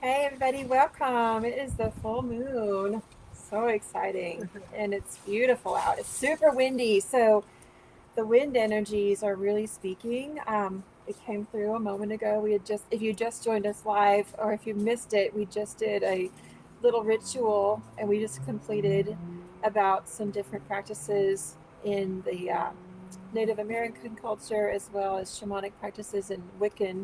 Hey everybody, welcome. It is the full moon. So exciting. And it's beautiful out. It's super windy. So the wind energies are really speaking. It came through a moment ago. If you just joined us live or if you missed it, we just did a little ritual and we just completed about some different practices in the Native American culture as well as shamanic practices in Wiccan,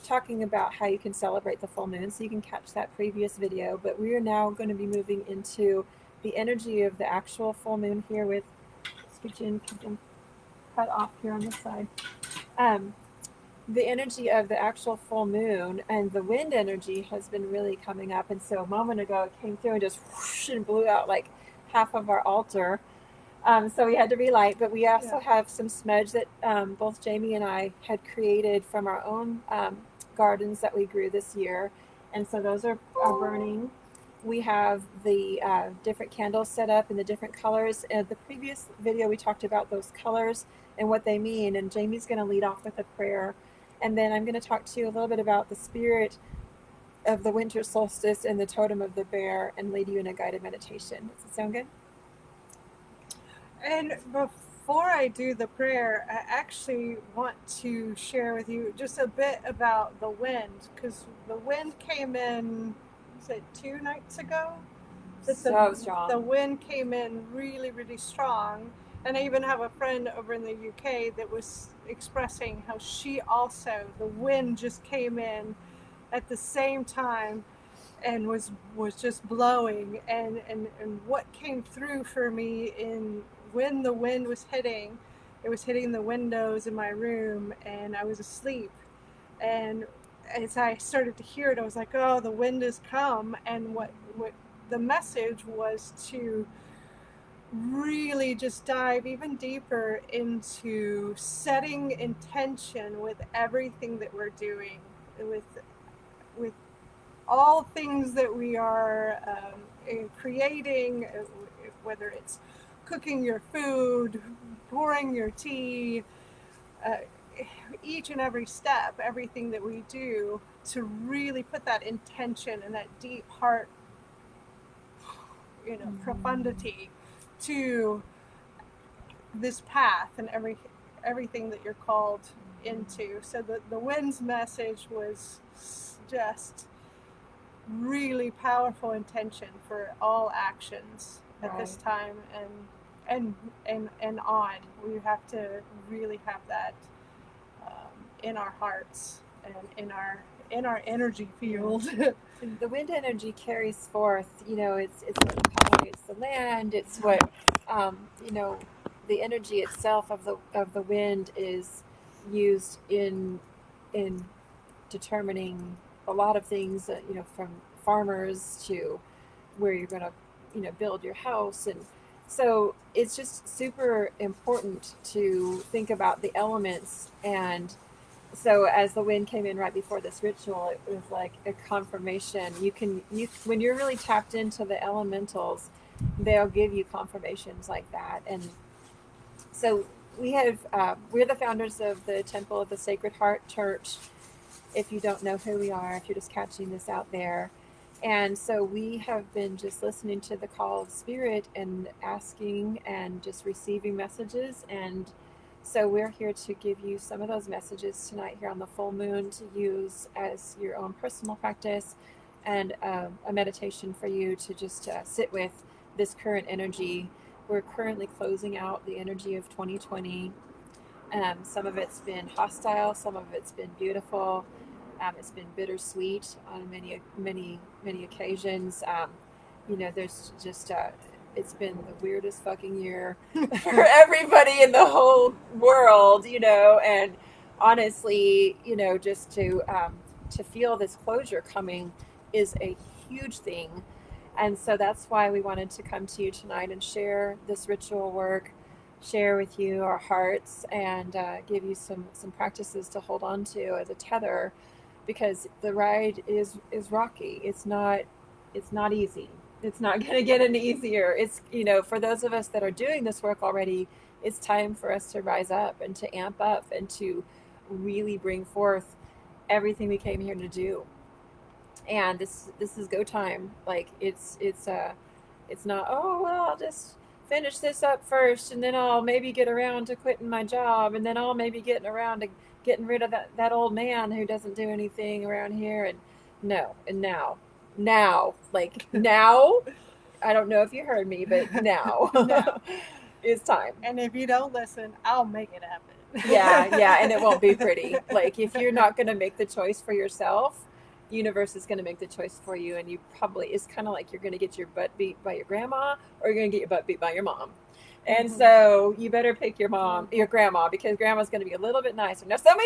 talking about how you can celebrate the full moon. So you can catch that previous video. But we are now going to be moving into the energy of the actual full moon here with switch in, cut off here on this side. Um, the energy of the actual full moon and the wind energy has been really coming up. And so a moment ago, it came through and just whoosh and blew out like half of our altar. So we had to relight, but we also have some smudge that both Jamie and I had created from our own gardens that we grew this year. And so those are burning. We have the different candles set up in the different colors. In the previous video, we talked about those colors and what they mean. And Jamie's going to lead off with a prayer. And then I'm going to talk to you a little bit about the spirit of the winter solstice and the totem of the bear and lead you in a guided meditation. Does it sound good? And before I do the prayer, I actually want to share with you just a bit about the wind, because the wind came in, was it 2 nights ago? So strong. The wind came in really, really strong. And I even have a friend over in the UK that was expressing how the wind just came in at the same time and was just blowing. And what came through for me when the wind was hitting, it was hitting the windows in my room, and I was asleep. And as I started to hear it, I was like, oh, the wind has come. And what the message was to really just dive even deeper into setting intention with everything that we're doing, with all things that we are creating, whether it's cooking your food, pouring your tea, uh, each and every step, everything that we do, to really put that intention and that deep heart, profundity to this path and everything that you're called into. So the wind's message was just really powerful intention for all actions at this time, and on. We have to really have that in our hearts and in our energy field. The wind energy carries forth, it's what pollinates the land. It's what, the energy itself of the wind is used in determining a lot of things, from farmers to where you're going to, build your house. And so it's just super important to think about the elements. And so as the wind came in right before this ritual, it was like a confirmation. You when you're really tapped into the elementals, they'll give you confirmations like that. And so we're the founders of the Temple of the Sacred Heart Church. If you don't know who we are, if you're just catching this out there. And so we have been just listening to the call of spirit and asking and just receiving messages. And so we're here to give you some of those messages tonight here on the full moon to use as your own personal practice, and a meditation for you to just sit with this current energy. We're currently closing out the energy of 2020. Some of it's been hostile, some of it's been beautiful. It's been bittersweet on many occasions. There's just it's been the weirdest fucking year for everybody in the whole world, and honestly, just to feel this closure coming is a huge thing. And so that's why we wanted to come to you tonight and share this ritual work, share with you our hearts, and give you some practices to hold on to as a tether, because the ride is rocky. It's not easy. It's not going to get any easier. It's, for those of us that are doing this work already, it's time for us to rise up and to amp up and to really bring forth everything we came here to do. and this is go time. Like it's not, oh well, I'll just finish this up first, and then I'll maybe get around to quitting my job, and then I'll maybe getting around to getting rid of that old man who doesn't do anything around here. And no, and now, like now, I don't know if you heard me, but now No. is time. And if you don't listen, I'll make it happen. Yeah, and it won't be pretty. Like if you're not going to make the choice for yourself, the universe is going to make the choice for you, and you probably, it's kind of like you're going to get your butt beat by your grandma, or you're going to get your butt beat by your mom. And so you better pick your mom, your grandma, because grandma's going to be a little bit nicer. Now, some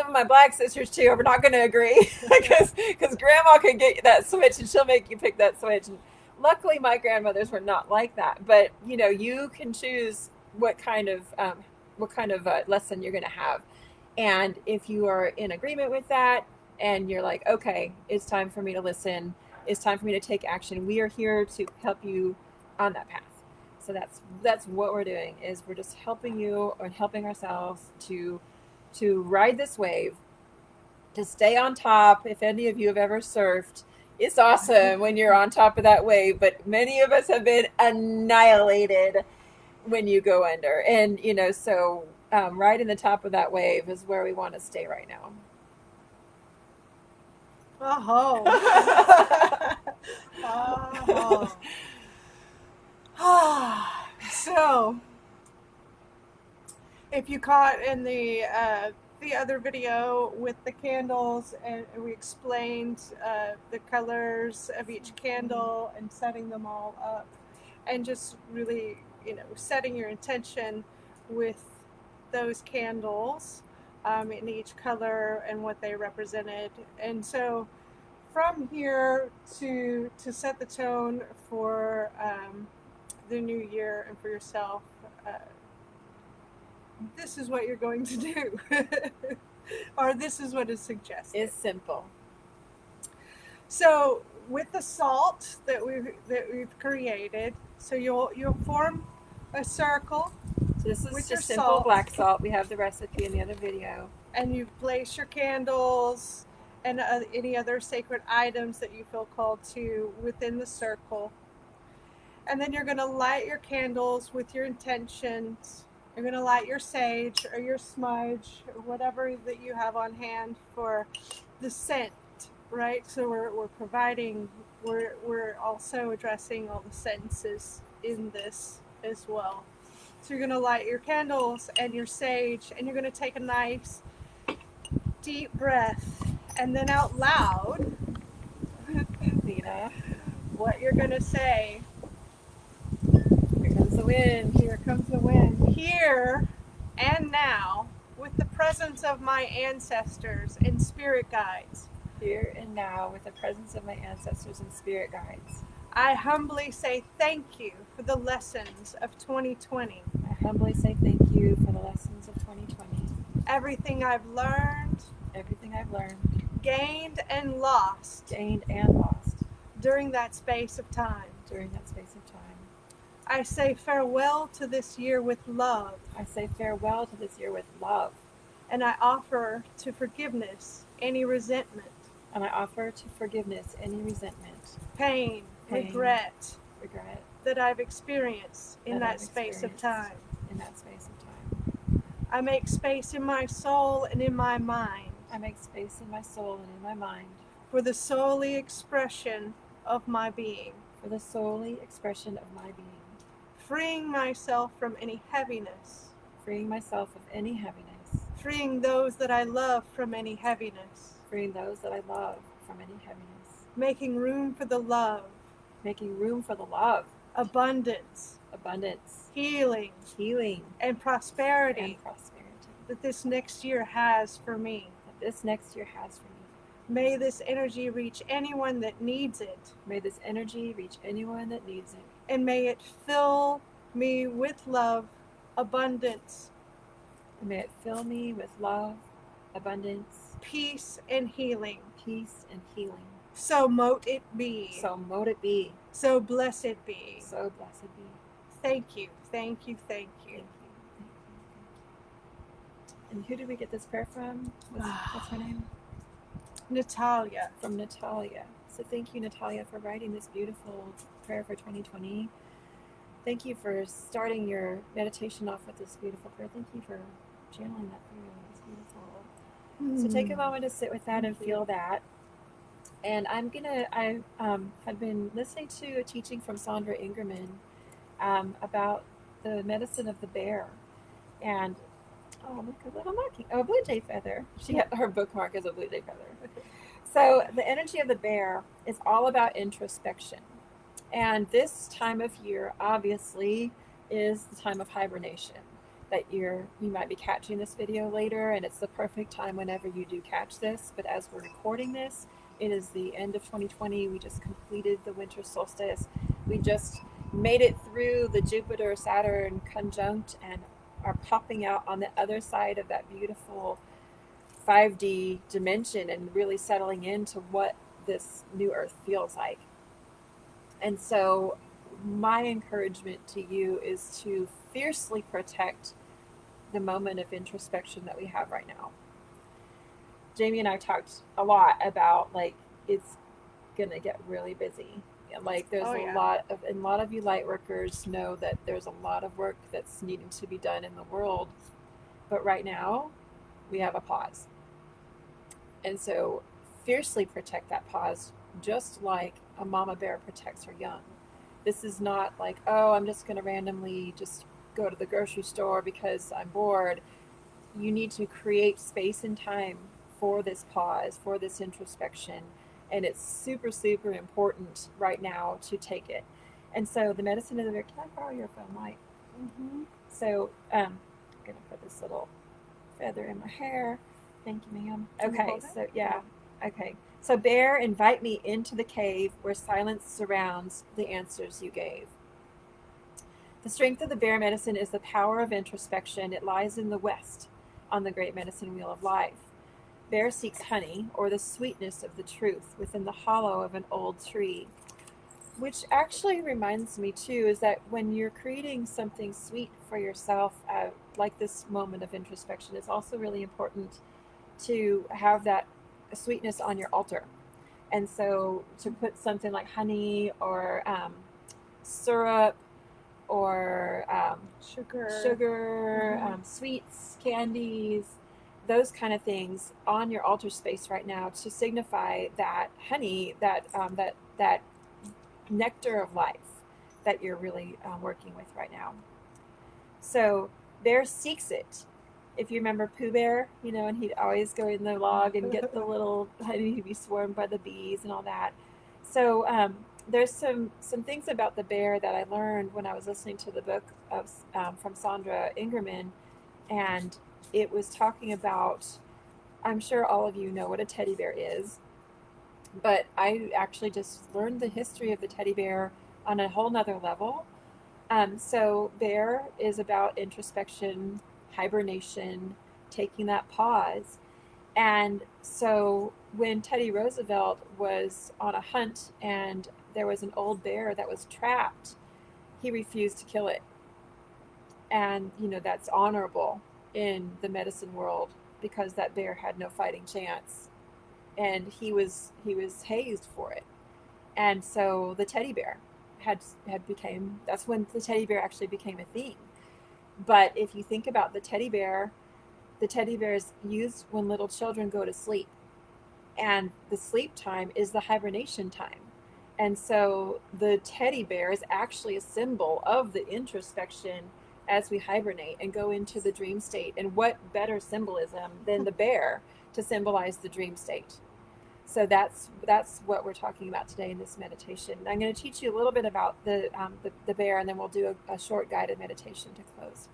of my black sisters too, are not going to agree because grandma can get that switch and she'll make you pick that switch. And luckily, my grandmothers were not like that. But you can choose what kind of lesson you're going to have. And if you are in agreement with that and you're like, okay, it's time for me to listen, it's time for me to take action, we are here to help you on that path. So that's what we're doing, is we're just helping you and helping ourselves to ride this wave, to stay on top. If any of you have ever surfed, it's awesome when you're on top of that wave, but many of us have been annihilated when you go under. And so right in the top of that wave is where we want to stay right now. So if you caught in the other video with the candles, and we explained the colors of each candle and setting them all up, and just really setting your intention with those candles in each color and what they represented. And so from here to set the tone for the new year and for yourself, this is what you're going to do. Or this is what is suggested. It's simple. So with the salt that we've created, so you'll form a circle. So this is just simple black salt. We have the recipe in the other video. And you place your candles and any other sacred items that you feel called to within the circle. And then you're going to light your candles with your intentions. You're going to light your sage or your smudge or whatever that you have on hand for the scent, right? So we're also addressing all the senses in this as well. So you're going to light your candles and your sage, and you're going to take a nice deep breath, and then out loud, Nina, what you're going to say. Here comes the wind. Here comes the wind. Here and now, with the presence of my ancestors and spirit guides. Here and now, with the presence of my ancestors and spirit guides, I humbly say thank you for the lessons of 2020. I humbly say thank you for the lessons of 2020. Everything I've learned, gained and lost during that space of time. I say farewell to this year with love. And I offer to forgiveness any resentment. Pain, regret that I've experienced in that space of time. I make space in my soul and in my mind. For the solely expression of my being. Freeing myself from any heaviness. Freeing those that I love from any heaviness. Making room for the love. Abundance. Healing. And prosperity. That this next year has for me. May this energy reach anyone that needs it. And may it fill me with love, abundance. Peace and healing. So mote it be. So blessed be. Thank you. And who did we get this prayer from? What's her name? Natalia. From Natalia. So thank you, Natalia, for writing this beautiful prayer for 2020. Thank you for starting your meditation off with this beautiful prayer. Thank you for channeling that through. It's beautiful. So take a moment to sit with that and feel that. And I had been listening to a teaching from Sandra Ingerman about the medicine of the bear. And oh, look, a little monkey. Oh, a blue jay feather. She had her bookmark as a blue jay feather. So the energy of the bear is all about introspection. And this time of year, obviously, is the time of hibernation. That you might be catching this video later, and it's the perfect time whenever you do catch this. But as we're recording this, it is the end of 2020. We just completed the winter solstice. We just made it through the Jupiter-Saturn conjunct and are popping out on the other side of that beautiful 5D dimension and really settling into what this new Earth feels like. And so my encouragement to you is to fiercely protect the moment of introspection that we have right now. Jamie and I talked a lot about, like, it's gonna get really busy. Like there's a lot of you light workers know that there's a lot of work that's needing to be done in the world, but right now we have a pause. And so fiercely protect that pause, just like a mama bear protects her young. This is not like, oh, I'm just going to randomly just go to the grocery store because I'm bored. You need to create space and time for this pause, for this introspection. And it's super, super important right now to take it. And so the medicine of the bear, can I borrow your phone light? Mm-hmm. So I'm going to put this little feather in my hair. Thank you, ma'am. Okay, so yeah. Okay. So bear, invite me into the cave where silence surrounds the answers you gave. The strength of the bear medicine is the power of introspection. It lies in the west on the great medicine wheel of life. Bear seeks honey, or the sweetness of the truth, within the hollow of an old tree. Which actually reminds me, too, is that when you're creating something sweet for yourself, like this moment of introspection, it's also really important to have that sweetness on your altar. And so to put something like honey or syrup or sugar, sweets, candies, those kind of things on your altar space right now to signify that honey, that nectar of life that you're really working with right now. So bear seeks it. If you remember Pooh Bear, and he'd always go in the log and get the little honey, he'd be swarmed by the bees and all that. So there's some things about the bear that I learned when I was listening to the book of from Sandra Ingerman, and it was talking about, I'm sure all of you know what a teddy bear is, but I actually just learned the history of the teddy bear on a whole nother level. So bear is about introspection, hibernation, taking that pause. And so when Teddy Roosevelt was on a hunt and there was an old bear that was trapped, he refused to kill it. And, that's honorable in the medicine world because that bear had no fighting chance. And he was hazed for it. And so the teddy bear that's when the teddy bear actually became a thing. But if you think about the teddy bear is used when little children go to sleep. And the sleep time is the hibernation time. And so the teddy bear is actually a symbol of the introspection as we hibernate and go into the dream state. And what better symbolism than the bear to symbolize the dream state? So that's what we're talking about today in this meditation. I'm going to teach you a little bit about the bear, and then we'll do a short guided meditation to close.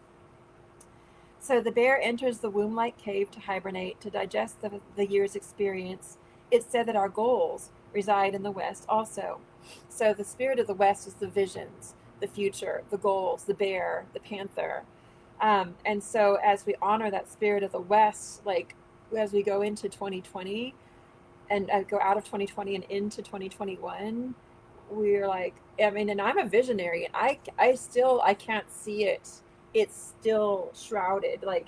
So the bear enters the womb-like cave to hibernate, to digest the year's experience. It's said that our goals reside in the West also. So the spirit of the West is the visions, the future, the goals, the bear, the panther. And so as we honor that spirit of the West, like as we go into 2020 and go out of 2020 and into 2021, we're like, and I'm a visionary, and I can't see it. It's still shrouded. Like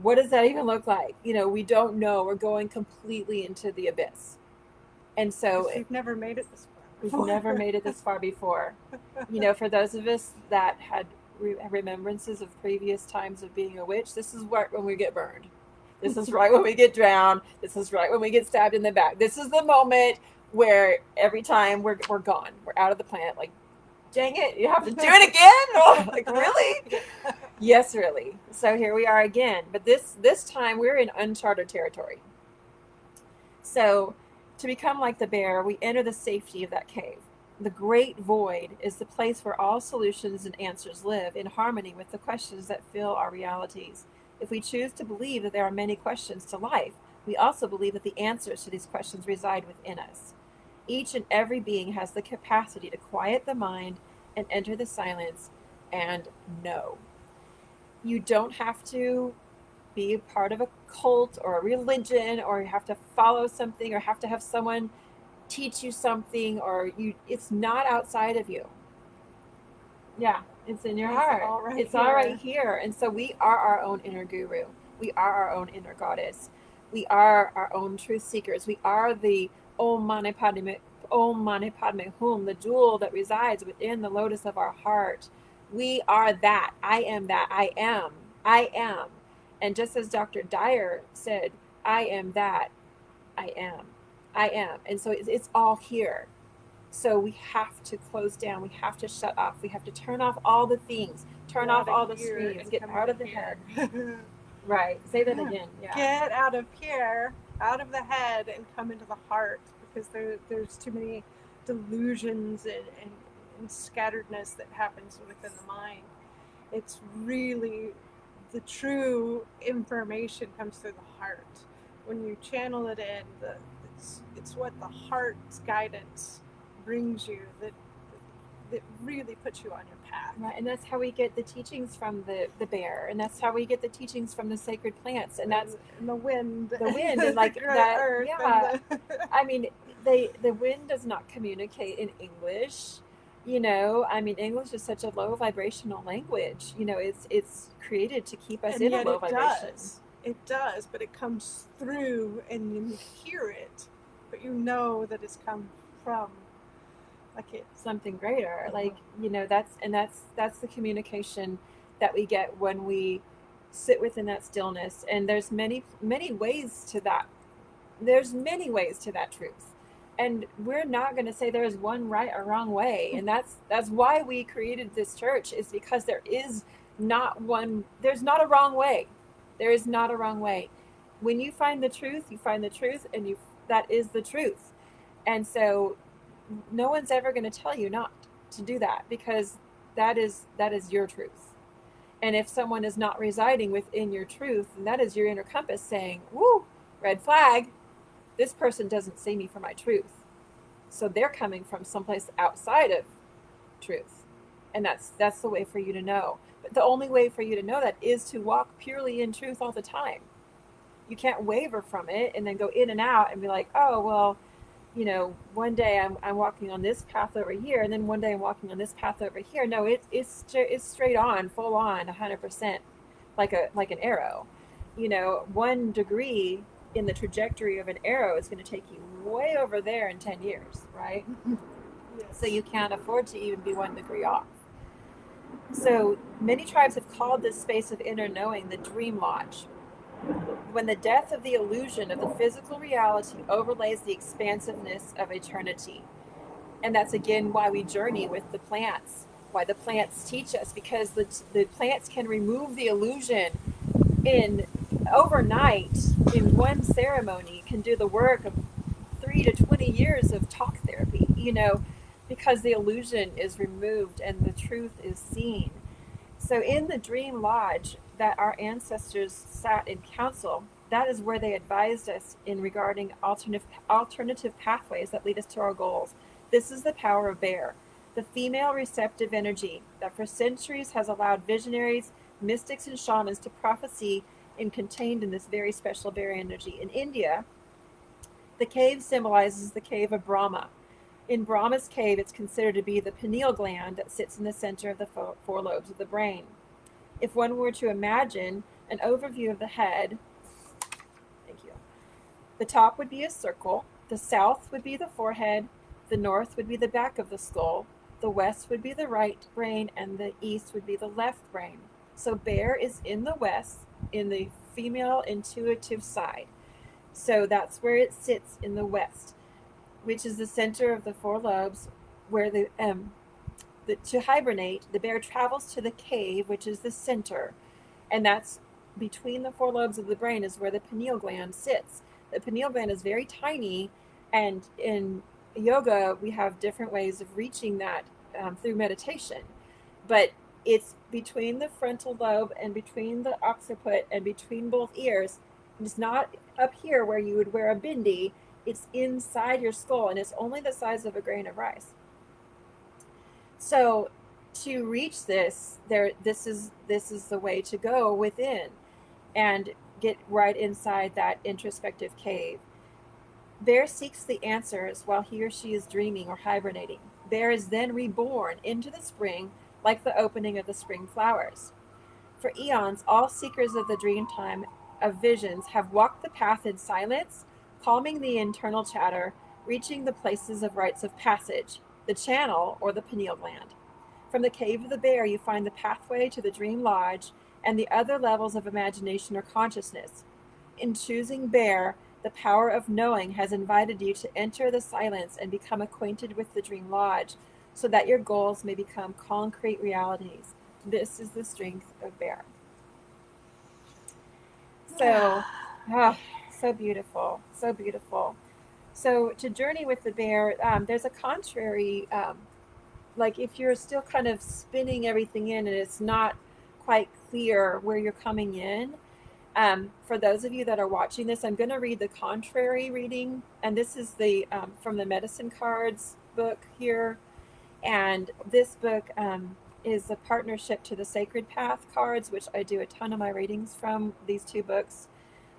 What does that even look like? We don't know. We're going completely into the abyss. And so we've never made it this far. We've never made it this far before. For those of us that had remembrances of previous times of being a witch, this is right when we get burned. This is right when we get drowned. This is right when we get stabbed in the back. This is the moment where every time we're gone. We're out of the planet. Like, dang it, you have to do it again? Like, really? Yes, really. So here we are again. But this time we're in uncharted territory. So to become like the bear, we enter the safety of that cave. The great void is the place where all solutions and answers live in harmony with the questions that fill our realities. If we choose to believe that there are many questions to life, we also believe that the answers to these questions reside within us. Each and every being has the capacity to quiet the mind and enter the silence and know. You don't have to be a part of a cult or a religion, or you have to follow something, or have to have someone teach you something, or it's not outside of you. Yeah, it's in your heart. It's all right here. And so we are our own inner guru. We are our own inner goddess. We are our own truth seekers. We are the Om Mani Padme Hum, the jewel that resides within the lotus of our heart. We are that. I am that. I am. I am. And just as Dr. Dyer said, I am that. I am. I am. And so it's all here. So we have to close down. We have to shut off. We have to turn off all the things. Turn off all the screens. Get out of the head. Right. Say that again. Yeah. Get out of here, out of the head, and come into the heart, because there's too many delusions and scatteredness that happens within the mind. It's really the true information comes through the heart. When you channel it in, it's what the heart's guidance brings you that really puts you on your path. Right, and that's how we get the teachings from the bear, and that's how we get the teachings from the sacred plants, and that's the wind, and like that. Earth, yeah, I mean, the wind does not communicate in English. English is such a low vibrational language. It's created to keep us in a low vibration. It does, but it comes through, and you hear it, but you know that it's come from something greater. That's the communication that we get when we sit within that stillness. And there's many ways to that. There's many ways to that truth. And we're not going to say there's one right or wrong way. And that's why we created this church, is because there is not one. There's not a wrong way. There is not a wrong way. When you find the truth, you find the truth, and that is the truth. And so no one's ever going to tell you not to do that, because that is your truth. And if someone is not residing within your truth, then that is your inner compass saying, woo, red flag. This person doesn't see me for my truth. So they're coming from someplace outside of truth. And that's the way for you to know. But the only way for you to know that is to walk purely in truth all the time. You can't waver from it and then go in and out and be like, oh, well, one day I'm walking on this path over here, and then one day I'm walking on this path over here. No, it's straight on, full on, 100%, like an arrow. 1 degree in the trajectory of an arrow is going to take you way over there in 10 years, right? Yes. So you can't afford to even be 1 degree off. So many tribes have called this space of inner knowing the dream lodge. When the death of the illusion of the physical reality overlays the expansiveness of eternity. And that's again why we journey with the plants, why the plants teach us, because the plants can remove the illusion in overnight, in one ceremony, can do the work of 3 to 20 years of talk therapy, because the illusion is removed and the truth is seen. So in the dream lodge that our ancestors sat in council, that is where they advised us in regarding alternative pathways that lead us to our goals. This is the power of bear, the female receptive energy that for centuries has allowed visionaries, mystics, and shamans to prophesy and contained in this very special bear energy. In India, the cave symbolizes the cave of Brahma. In Brahma's cave, it's considered to be the pineal gland that sits in the center of the 4 lobes of the brain. If one were to imagine an overview of the head. Thank you. The top would be a circle. The south would be the forehead. The north would be the back of the skull. The west would be the right brain, and the east would be the left brain. So bear is in the west, in the female intuitive side. So that's where it sits, in the west, which is the center of the four lobes, where to hibernate, the bear travels to the cave, which is the center, and that's between the four lobes of the brain is where the pineal gland sits. The pineal gland is very tiny, and in yoga we have different ways of reaching that through meditation, but it's between the frontal lobe and between the occiput and between both ears. It's not up here where you would wear a bindi. It's inside your skull, and it's only the size of a grain of rice. So to reach this, this is the way to go within and get right inside that introspective cave. Bear seeks the answers while he or she is dreaming or hibernating. Bear is then reborn into the spring, like the opening of the spring flowers. For eons, all seekers of the dream time of visions have walked the path in silence, calming the internal chatter, reaching the places of rites of passage, the channel or the pineal gland. From the cave of the bear, you find the pathway to the dream lodge and the other levels of imagination or consciousness. In choosing bear, the power of knowing has invited you to enter the silence and become acquainted with the dream lodge, so that your goals may become concrete realities. This is the strength of bear. So, so beautiful, so beautiful. So to journey with the bear, there's a contrary, like if you're still kind of spinning everything in and it's not quite clear where you're coming in, for those of you that are watching this, I'm going to read the contrary reading, and this is the from the Medicine Cards book here. And this book is a partnership to the Sacred Path cards, which I do a ton of my readings from these two books.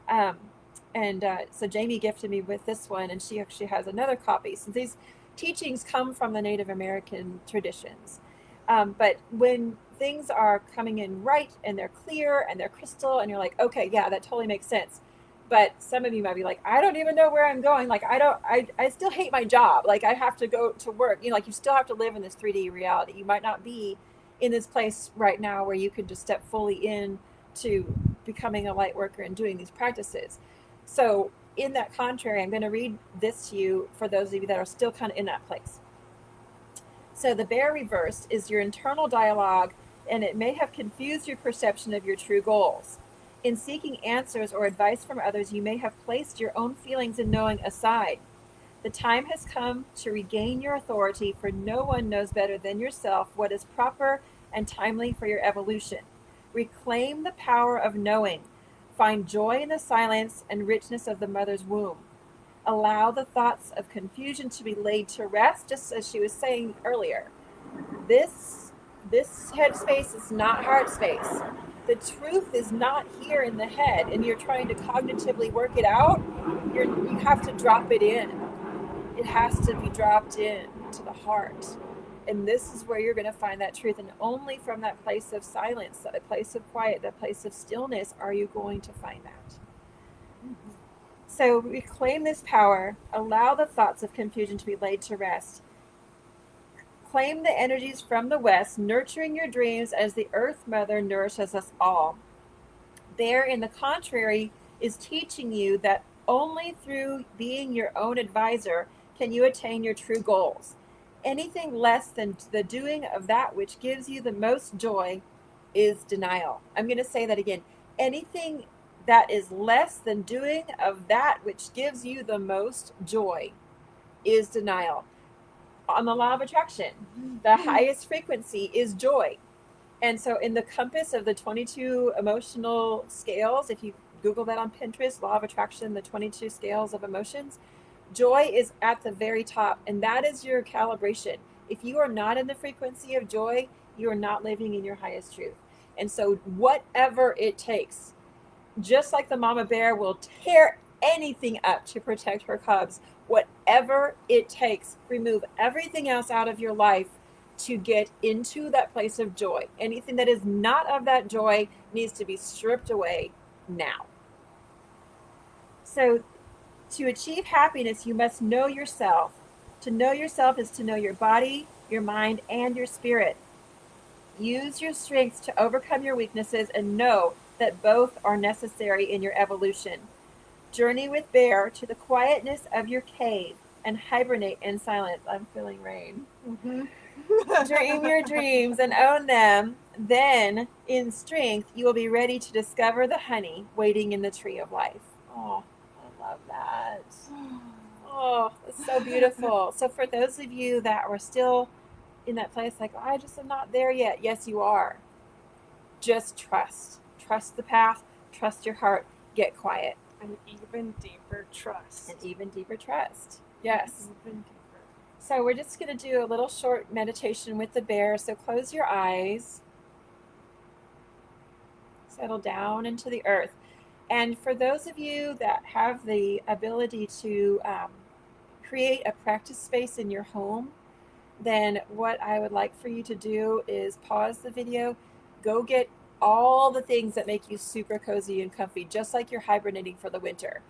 So Jamie gifted me with this one, and she actually has another copy. So these teachings come from the Native American traditions. But when things are coming in right and they're clear and they're crystal and you're like, okay, yeah, that totally makes sense. But some of you might be like, I don't even know where I'm going. Like, I still hate my job. Like, I have to go to work. You know, like you still have to live in this 3D reality. You might not be in this place right now where you can just step fully in to becoming a light worker and doing these practices. So in that contrary, I'm going to read this to you for those of you that are still kind of in that place. So the bear reversed is your internal dialogue, and it may have confused your perception of your true goals. In seeking answers or advice from others, you may have placed your own feelings and knowing aside. The time has come to regain your authority, for no one knows better than yourself what is proper and timely for your evolution. Reclaim the power of knowing. Find joy in the silence and richness of the mother's womb. Allow the thoughts of confusion to be laid to rest, just as she was saying earlier. This headspace is not heart space. The truth is not here in the head, and you're trying to cognitively work it out. You have to drop it in. It has to be dropped in to the heart. And this is where you're going to find that truth. And only from that place of silence, that place of quiet, that place of stillness, are you going to find that. So reclaim this power. Allow the thoughts of confusion to be laid to rest. Claim the energies from the west, nurturing your dreams as the Earth Mother nourishes us all. Bear, in the contrary, is teaching you that only through being your own advisor can you attain your true goals. Anything less than the doing of that which gives you the most joy is denial. I'm going to say that again. Anything that is less than doing of that which gives you the most joy is denial. On the law of attraction, the highest frequency is joy. And so in the compass of the 22 emotional scales, if you Google that on Pinterest, law of attraction, the 22 scales of emotions, joy is at the very top, and that is your calibration. If you are not in the frequency of joy, you are not living in your highest truth. And so whatever it takes, just like the mama bear will tear anything up to protect her cubs, whatever it takes, remove everything else out of your life to get into that place of joy. Anything that is not of that joy, needs to be stripped away now. So, to achieve happiness, you must know yourself. To know yourself is to know your body, your mind, and your spirit. Use your strengths to overcome your weaknesses and know that both are necessary in your evolution. Journey with Bear to the quietness of your cave and hibernate in silence. I'm feeling rain. Mm-hmm. Dream your dreams and own them. Then, in strength, you will be ready to discover the honey waiting in the tree of life. Oh, I love that. Oh, it's so beautiful. So, for those of you that were still in that place, like, oh, I just am not there yet. Yes, you are. Just trust. Trust the path. Trust your heart. Get quiet. An even deeper trust. An even deeper trust. Yes. Even deeper. So we're just going to do a little short meditation with the bear. So close your eyes. Settle down into the earth. And for those of you that have the ability to create a practice space in your home, then what I would like for you to do is pause the video, go get all the things that make you super cozy and comfy, just like you're hibernating for the winter.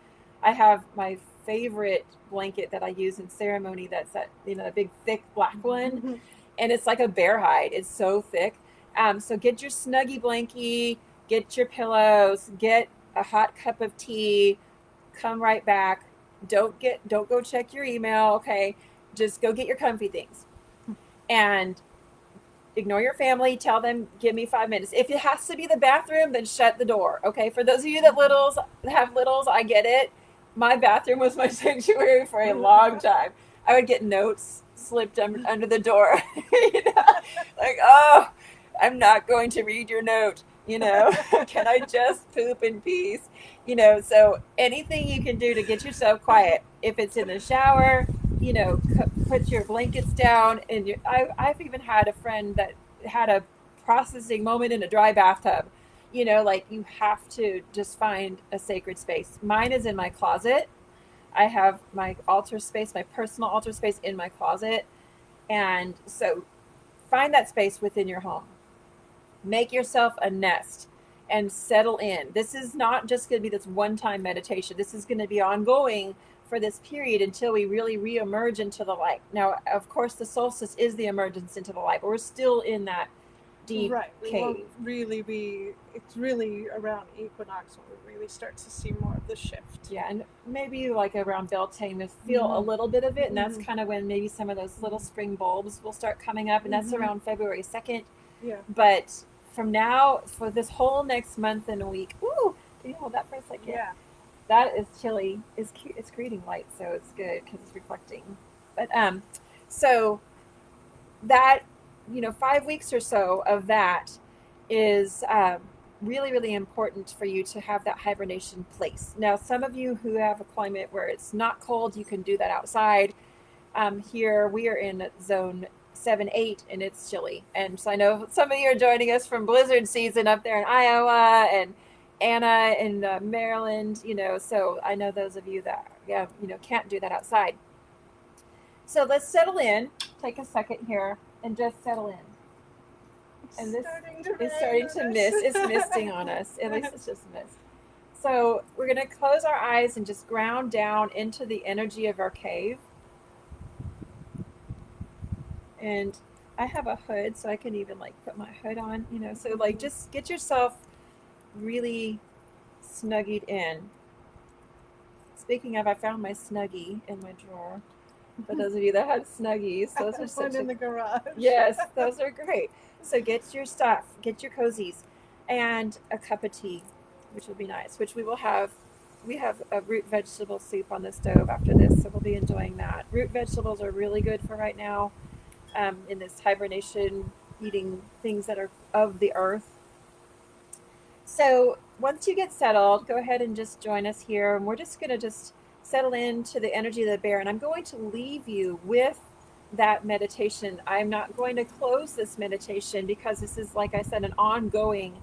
I have my favorite blanket that I use in ceremony. That's that, a big thick black one, and it's like a bear hide. It's so thick. So get your snuggie blankie, get your pillows, get a hot cup of tea. Come right back. Don't go check your email. Okay, just go get your comfy things, and ignore your family. Tell them, give me 5 minutes. If it has to be the bathroom, then shut the door. Okay, for those of you that have littles, I get it. My bathroom was my sanctuary for a long time. I would get notes slipped under the door. Like, oh, I'm not going to read your note. Can I just poop in peace? So anything you can do to get yourself quiet. If it's in the shower, put your blankets down. And I've even had a friend that had a processing moment in a dry bathtub. Like, you have to just find a sacred space. Mine is in my closet. I have my altar space, my personal altar space, in my closet. And so find that space within your home. Make yourself a nest and settle in. This is not just going to be this one-time meditation. This is going to be ongoing for this period until we really re-emerge into the light. Now, of course, the solstice is the emergence into the light, but we're still in that deep We cave. won't really be. It's really around equinox when we really start to see more of the shift. Yeah, and maybe like around Beltane, we feel a little bit of it, and that's kind of when maybe some of those little spring bulbs will start coming up, and that's around February 2nd. Yeah. But from now, for this whole next month and a week, ooh, can you hold that for a second? Yeah. That is chilly. It's creating light, so it's good because it's reflecting. But so that 5 weeks or so of that is really, really important for you to have that hibernation place. Now, some of you who have a climate where it's not cold, you can do that outside. Here we are in zone 7-8 and it's chilly, and so I know some of you are joining us from blizzard season up there in Iowa and Anna in Maryland, so I know those of you that can't do that outside. So let's settle in. Take a second here and just settle in. And this is starting to mist. It's misting on us. At least it's just mist. So we're going to close our eyes and just ground down into the energy of our cave. And I have a hood, so I can even put my hood on, so just get yourself really snuggied in. Speaking of, I found my Snuggie in my drawer. For those of you that had Snuggies, those are such in the garage. Yes, those are great. So get your stuff, get your cozies, and a cup of tea, which will be nice, which we will have. We have a root vegetable soup on the stove after this, so we'll be enjoying that. Root vegetables are really good for right now, in this hibernation, eating things that are of the earth. So once you get settled, go ahead and just join us here, and we're just going to just settle into the energy of the bear, and I'm going to leave you with that meditation. I'm not going to close this meditation because this is, like I said, an ongoing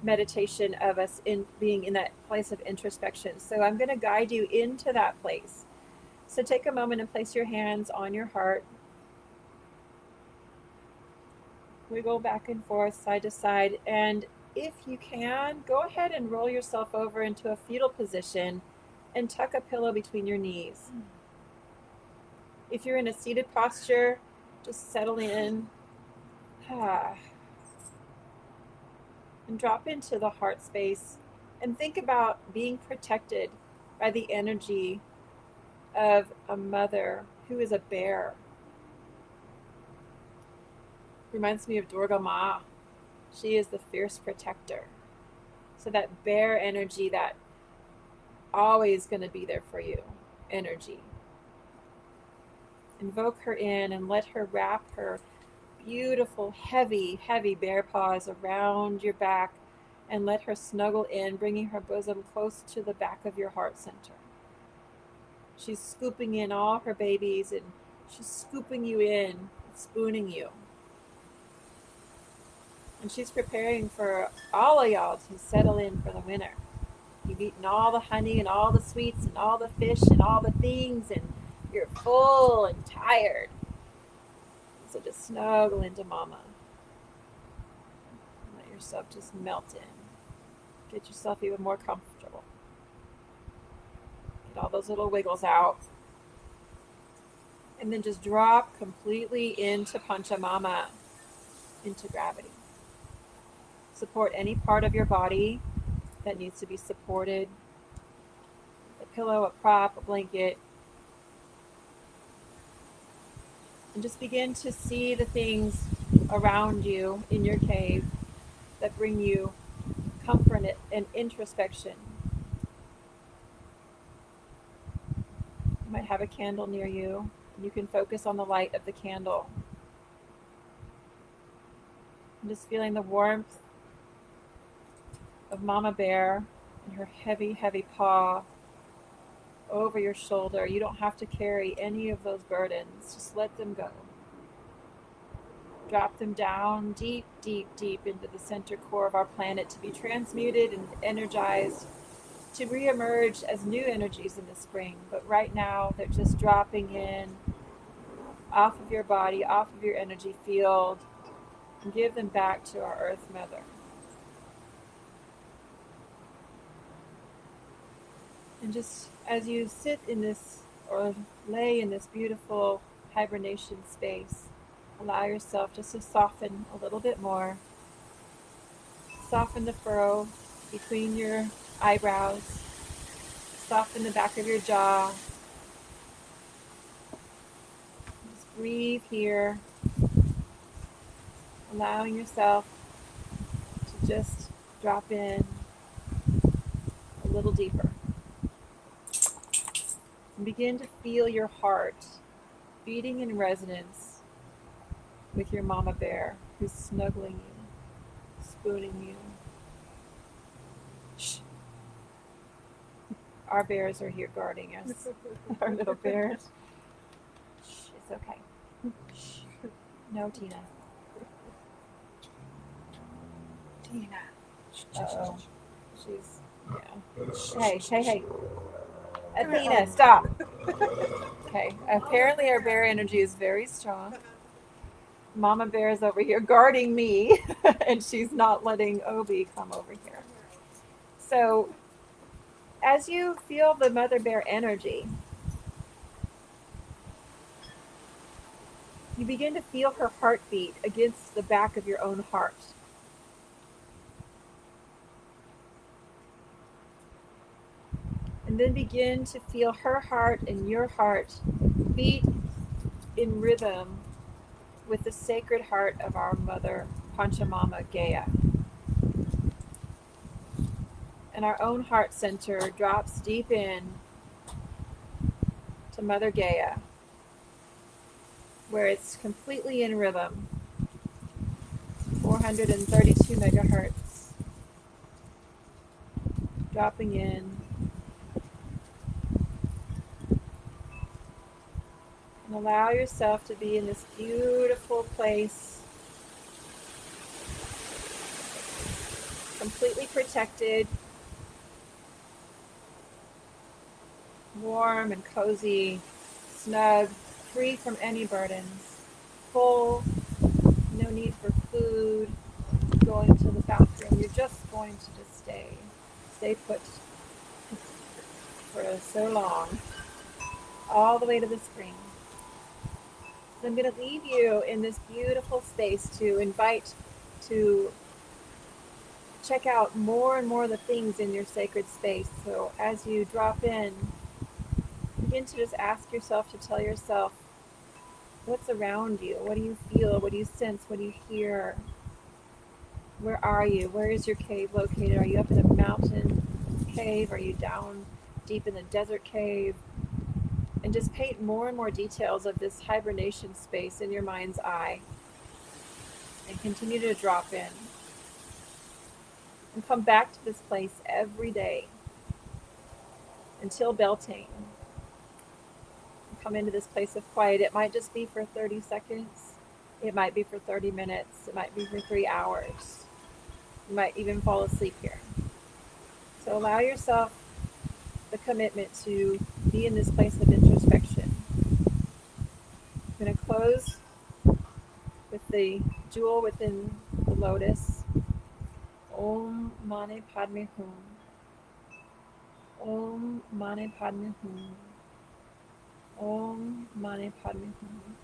meditation of us in being in that place of introspection. So I'm going to guide you into that place. So take a moment and place your hands on your heart. Wiggle back and forth, side to side, and If you can, go ahead and roll yourself over into a fetal position and tuck a pillow between your knees. If you're in a seated posture, just settle in and drop into the heart space and think about being protected by the energy of a mother who is a bear. Reminds me of Durga Ma. She is the fierce protector. So that bear energy, that always going to be there for you energy. Invoke her in and let her wrap her beautiful, heavy, heavy bear paws around your back and let her snuggle in, bringing her bosom close to the back of your heart center. She's scooping in all her babies and she's scooping you in, spooning you. And she's preparing for all of y'all to settle in for the winter. You've eaten all the honey and all the sweets and all the fish and all the things, and you're full and tired. So just snuggle into mama. Let yourself just melt in. Get yourself even more comfortable. Get all those little wiggles out. And then just drop completely into Panchamama, into gravity. Support any part of your body that needs to be supported. A pillow, a prop, a blanket. And just begin to see the things around you in your cave that bring you comfort and introspection. You might have a candle near you. You can focus on the light of the candle. And just feeling the warmth of Mama Bear and her heavy, heavy paw over your shoulder. You don't have to carry any of those burdens. Just let them go. Drop them down deep, deep, deep into the center core of our planet to be transmuted and energized, to reemerge as new energies in the spring. But right now, they're just dropping in off of your body, off of your energy field, and give them back to our Earth Mother. And just as you sit in this or lay in this beautiful hibernation space, allow yourself just to soften a little bit more. Soften the furrow between your eyebrows. Soften the back of your jaw. Just breathe here, allowing yourself to just drop in a little deeper. And begin to feel your heart beating in resonance with your mama bear who's snuggling you, spooning you. Shh. Our bears are here guarding us. Our little bears. Shh, it's okay. Shh. No, Tina. Tina. Uh-oh. She's, yeah. Hey. Athena, stop. Okay. Apparently our bear energy is very strong. Mama Bear is over here guarding me, and she's not letting Obi come over here. So, as you feel the Mother Bear energy, you begin to feel her heartbeat against the back of your own heart. And then begin to feel her heart and your heart beat in rhythm with the sacred heart of our mother, Panchamama Gaia. And our own heart center drops deep in to Mother Gaia, where it's completely in rhythm, 432 megahertz, dropping in. And allow yourself to be in this beautiful place, completely protected, warm and cozy, snug, free from any burdens, full, no need for food, going to the bathroom. You're just going to just stay put for so long, all the way to the spring. So I'm going to leave you in this beautiful space to invite to check out more and more of the things in your sacred space. So as you drop in, begin to just ask yourself to tell yourself what's around you. What do you feel? What do you sense? What do you hear? Where are you? Where is your cave located? Are you up in a mountain cave? Are you down deep in the desert cave? And just paint more and more details of this hibernation space in your mind's eye. And continue to drop in. And come back to this place every day until Beltane. Come into this place of quiet. It might just be for 30 seconds. It might be for 30 minutes. It might be for 3 hours. You might even fall asleep here. So allow yourself the commitment to be in this place of introspection. I'm going to close with the jewel within the lotus. Om Mani Padme Hum. Om Mani Padme Hum. Om Mani Padme Hum.